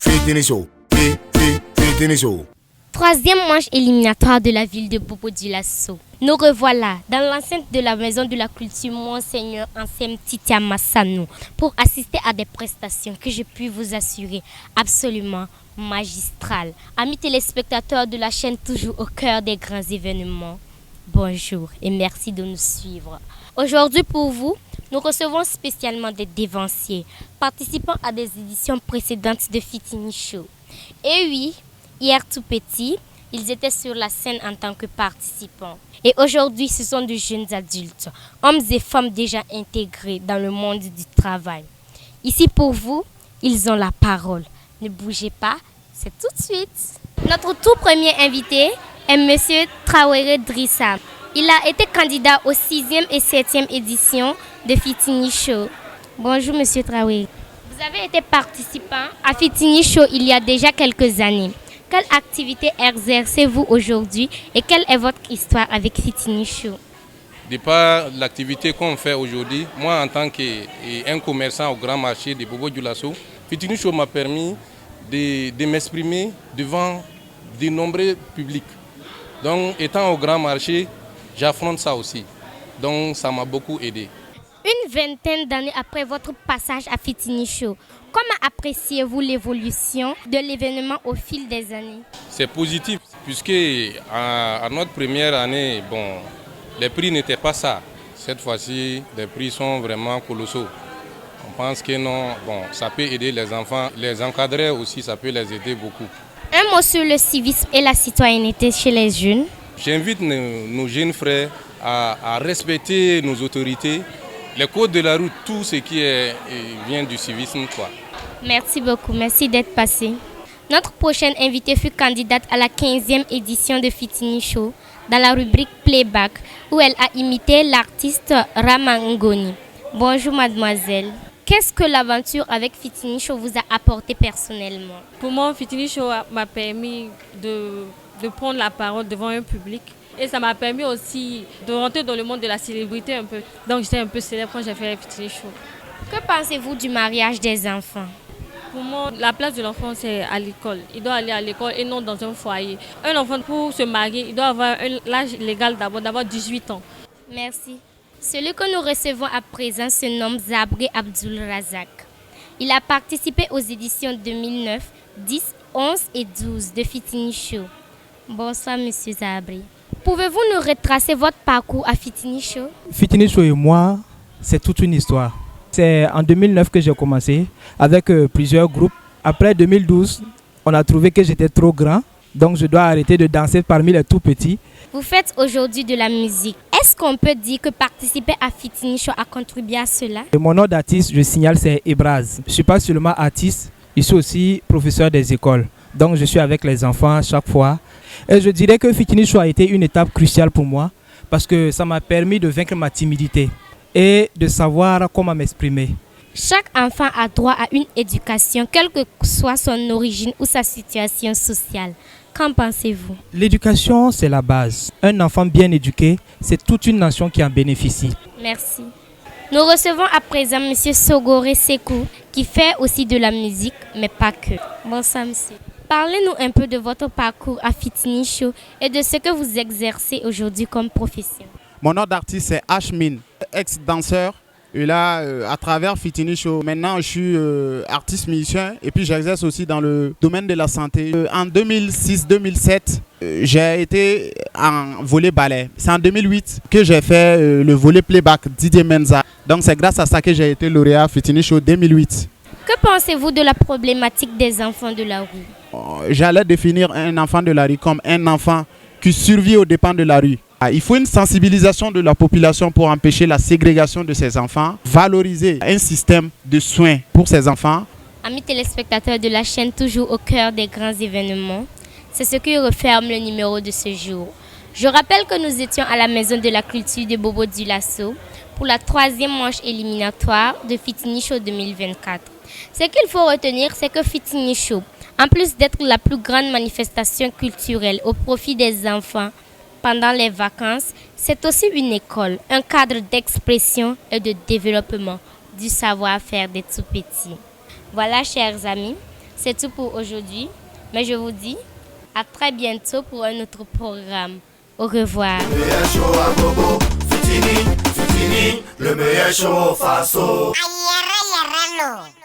Fitini Show. Troisième manche éliminatoire de la ville de Bobo-Dioulasso. Nous revoilà dans l'enceinte de la Maison de la Culture Monseigneur Ansem Titia Massanou pour assister à des prestations que je puis vous assurer absolument magistrales. Amis téléspectateurs de la chaîne toujours au cœur des grands événements, bonjour et merci de nous suivre. Aujourd'hui pour vous, nous recevons spécialement des dévanciers participant à des éditions précédentes de Fitini Show. Et oui, hier tout petit, ils étaient sur la scène en tant que participants. Et aujourd'hui, ce sont de jeunes adultes, hommes et femmes déjà intégrés dans le monde du travail. Ici pour vous, ils ont la parole. Ne bougez pas, c'est tout de suite. Notre tout premier invité est Monsieur Traoré Drissa. Il a été candidat aux 6e et 7e éditions de Fitini Show. Bonjour Monsieur Traoré. Vous avez été participant à Fitini Show il y a déjà quelques années. Quelle activité exercez-vous aujourd'hui et quelle est votre histoire avec Fitini Show? De par l'activité qu'on fait aujourd'hui, moi en tant qu'un commerçant au grand marché de Bobo-Dioulasso, Fitini Show m'a permis de m'exprimer devant de nombreux publics. Donc étant au grand marché, j'affronte ça aussi. Donc ça m'a beaucoup aidé. Une vingtaine d'années après votre passage à Fitini Show, comment appréciez-vous l'évolution de l'événement au fil des années? C'est positif, puisque à notre première année, les prix n'étaient pas ça. Cette fois-ci, les prix sont vraiment colossaux. On pense que non, ça peut aider les enfants, les encadrer aussi, ça peut les aider beaucoup. Un mot sur le civisme et la citoyenneté chez les jeunes. J'invite nos jeunes frères à respecter nos autorités, les codes de la route, tout ce qui vient du civisme, quoi. Merci beaucoup, merci d'être passé. Notre prochaine invitée fut candidate à la 15e édition de Fitini Show dans la rubrique Playback où elle a imité l'artiste Ramangoni. Bonjour mademoiselle. Qu'est-ce que l'aventure avec Fitini Show vous a apporté personnellement? Pour moi, Fitini Show m'a permis de prendre la parole devant un public. Et ça m'a permis aussi de rentrer dans le monde de la célébrité un peu. Donc j'étais un peu célèbre quand j'ai fait Fitini Show. Que pensez-vous du mariage des enfants? Pour moi, la place de l'enfant, c'est à l'école. Il doit aller à l'école et non dans un foyer. Un enfant, pour se marier, il doit avoir l'âge légal d'avoir 18 ans. Merci. Celui que nous recevons à présent se nomme Zabri Abdul Razak. Il a participé aux éditions 2009, 10, 11 et 12 de Fitini Show. Bonsoir, monsieur Zabri. Pouvez-vous nous retracer votre parcours à Fitini Show? Fitini Show et moi, c'est toute une histoire. C'est en 2009 que j'ai commencé avec plusieurs groupes. Après 2012, on a trouvé que j'étais trop grand, donc je dois arrêter de danser parmi les tout petits. Vous faites aujourd'hui de la musique. Est-ce qu'on peut dire que participer à Fitini Show a contribué à cela? Et mon nom d'artiste, je signale, c'est Ebraz. Je ne suis pas seulement artiste, je suis aussi professeur des écoles. Donc je suis avec les enfants chaque fois. Et je dirais que Fitini Show a été une étape cruciale pour moi parce que ça m'a permis de vaincre ma timidité et de savoir comment m'exprimer. Chaque enfant a droit à une éducation, quelle que soit son origine ou sa situation sociale. Qu'en pensez-vous? L'éducation, c'est la base. Un enfant bien éduqué, c'est toute une nation qui en bénéficie. Merci. Nous recevons à présent M. Sogore Sekou qui fait aussi de la musique, mais pas que. Bonsoir monsieur. Parlez-nous un peu de votre parcours à Fitini Show et de ce que vous exercez aujourd'hui comme profession. Mon nom d'artiste c'est Ashmin, ex-danseur. Et là, à travers Fitini Show, maintenant je suis artiste musicien et puis j'exerce aussi dans le domaine de la santé. En 2006-2007, j'ai été en volley ballet. C'est en 2008 que j'ai fait le volley playback Didier Menza. Donc c'est grâce à ça que j'ai été lauréat Fitini Show 2008. Que pensez-vous de la problématique des enfants de la rue? J'allais définir un enfant de la rue comme un enfant qui survit aux dépens de la rue. Il faut une sensibilisation de la population pour empêcher la ségrégation de ces enfants, valoriser un système de soins pour ces enfants. Amis téléspectateurs de la chaîne toujours au cœur des grands événements, c'est ce qui referme le numéro de ce jour. Je rappelle que nous étions à la Maison de la Culture de Bobo-Dioulasso pour la 3e manche éliminatoire de Fitini Show 2024. Ce qu'il faut retenir, c'est que Fitini Show, en plus d'être la plus grande manifestation culturelle au profit des enfants pendant les vacances, c'est aussi une école, un cadre d'expression et de développement. du savoir-faire des tout-petits. Voilà, chers amis, c'est tout pour aujourd'hui. Mais je vous dis à très bientôt pour un autre programme. Au revoir. Le meilleur show à Bobo, Fitini, le meilleur show Faso. Ayerra, ayerra, no.